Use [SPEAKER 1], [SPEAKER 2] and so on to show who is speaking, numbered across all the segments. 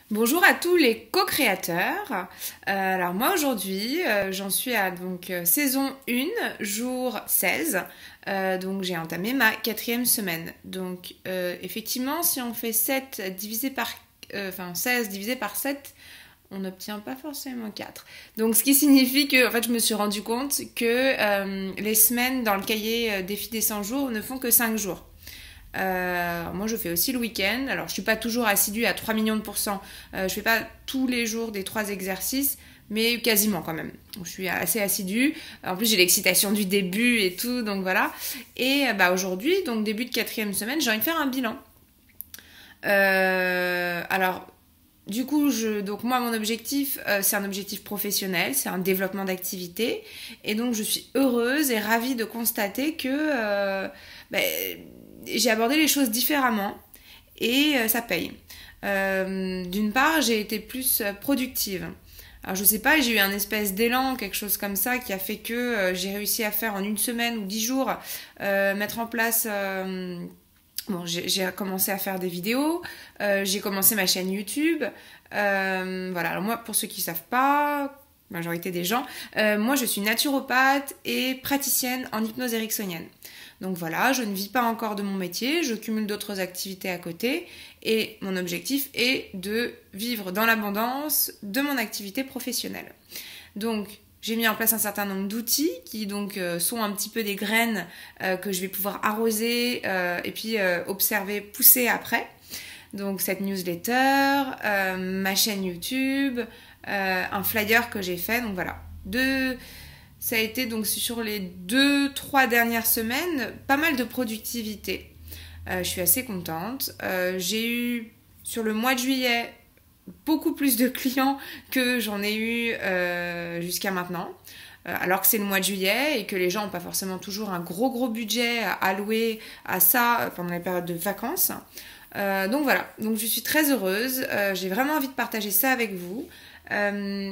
[SPEAKER 1] Bonjour à tous les co-créateurs. Alors moi aujourd'hui, j'en suis à saison 1, jour 16. Donc j'ai entamé ma 4e semaine. Donc effectivement, si on fait 16 divisé par 7, on n'obtient pas forcément 4. Donc ce qui signifie que en fait, je me suis rendu compte que les semaines dans le cahier défi des 100 jours ne font que 5 jours. Moi je fais aussi le week-end. Alors je suis pas toujours assidue à 3 millions de pourcents. Je fais pas tous les jours des 3 exercices, mais quasiment quand même. Je suis assez assidue. En plus j'ai l'excitation du début et tout, donc voilà. Et aujourd'hui, donc début de 4e semaine, j'ai envie de faire un bilan. Alors du coup, donc moi, mon objectif, c'est un objectif professionnel, c'est un développement d'activité. Et donc, je suis heureuse et ravie de constater que j'ai abordé les choses différemment et ça paye. D'une part, j'ai été plus productive. Alors, je sais pas, j'ai eu un espèce d'élan, quelque chose comme ça, qui a fait que j'ai réussi à faire en une semaine ou 10 jours, mettre en place... Bon, j'ai commencé à faire des vidéos, j'ai commencé ma chaîne YouTube. Voilà, alors moi, pour ceux qui ne savent pas, majorité des gens, moi je suis naturopathe et praticienne en hypnose ericksonienne. Donc voilà, je ne vis pas encore de mon métier, je cumule d'autres activités à côté et mon objectif est de vivre dans l'abondance de mon activité professionnelle. Donc, j'ai mis en place un certain nombre d'outils qui donc sont un petit peu des graines que je vais pouvoir arroser et puis observer, pousser après. Donc cette newsletter, ma chaîne YouTube, un flyer que j'ai fait. Donc voilà. Ça a été donc sur les 2-3 dernières semaines pas mal de productivité. Je suis assez contente. J'ai eu sur le mois de juillet beaucoup plus de clients que j'en ai eu jusqu'à maintenant. Alors que c'est le mois de juillet et que les gens n'ont pas forcément toujours un gros budget à allouer à ça pendant les périodes de vacances. Donc voilà, donc je suis très heureuse, j'ai vraiment envie de partager ça avec vous.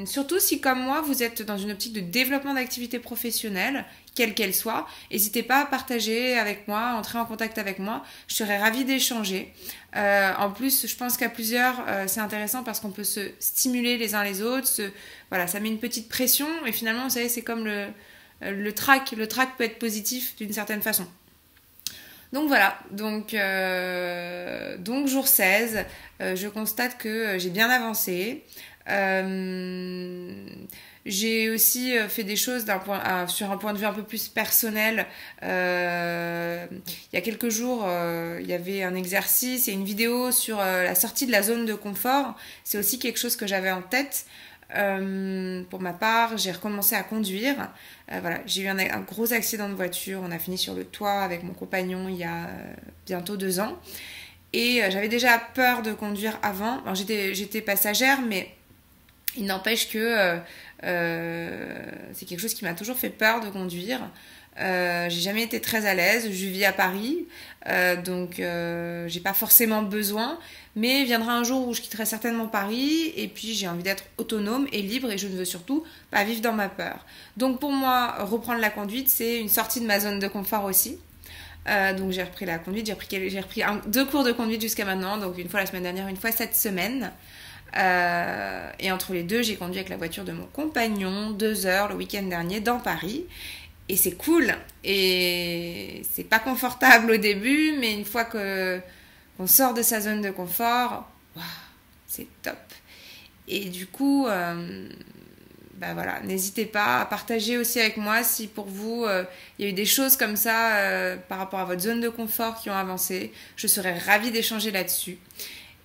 [SPEAKER 1] Surtout si comme moi vous êtes dans une optique de développement d'activité professionnelle, quelle qu'elle soit, n'hésitez pas à partager avec moi, entrer en contact avec moi, je serais ravie d'échanger. En plus, je pense qu'à plusieurs, c'est intéressant parce qu'on peut se stimuler les uns les autres, voilà, ça met une petite pression et finalement, vous savez, c'est comme le trac peut être positif d'une certaine façon. Donc voilà, donc jour 16, je constate que j'ai bien avancé. J'ai aussi fait des choses sur un point de vue un peu plus personnel. Il y a quelques jours, il y avait un exercice et une vidéo sur la sortie de la zone de confort. C'est aussi quelque chose que j'avais en tête. Pour ma part, j'ai recommencé à conduire. Voilà, j'ai eu un gros accident de voiture. On a fini sur le toit avec mon compagnon il y a bientôt 2 ans. Et j'avais déjà peur de conduire avant. Alors, j'étais passagère, mais il n'empêche que c'est quelque chose qui m'a toujours fait peur de conduire. J'ai jamais été très à l'aise. Je vis à Paris, donc j'ai pas forcément besoin. Mais viendra un jour où je quitterai certainement Paris et puis j'ai envie d'être autonome et libre et je ne veux surtout pas vivre dans ma peur. Donc pour moi, reprendre la conduite, c'est une sortie de ma zone de confort aussi. Donc j'ai repris la conduite, j'ai repris 2 cours de conduite jusqu'à maintenant, donc une fois la semaine dernière, une fois cette semaine. Et entre les deux, j'ai conduit avec la voiture de mon compagnon 2 heures le week-end dernier dans Paris. Et c'est cool. Et c'est pas confortable au début, mais une fois qu'on sort de sa zone de confort, waouh, c'est top. Et du coup, voilà, n'hésitez pas à partager aussi avec moi si pour vous, il y a eu des choses comme ça par rapport à votre zone de confort qui ont avancé. Je serais ravie d'échanger là-dessus.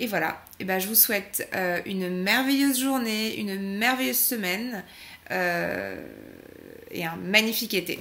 [SPEAKER 1] Et voilà, et je vous souhaite une merveilleuse journée, une merveilleuse semaine et un magnifique été.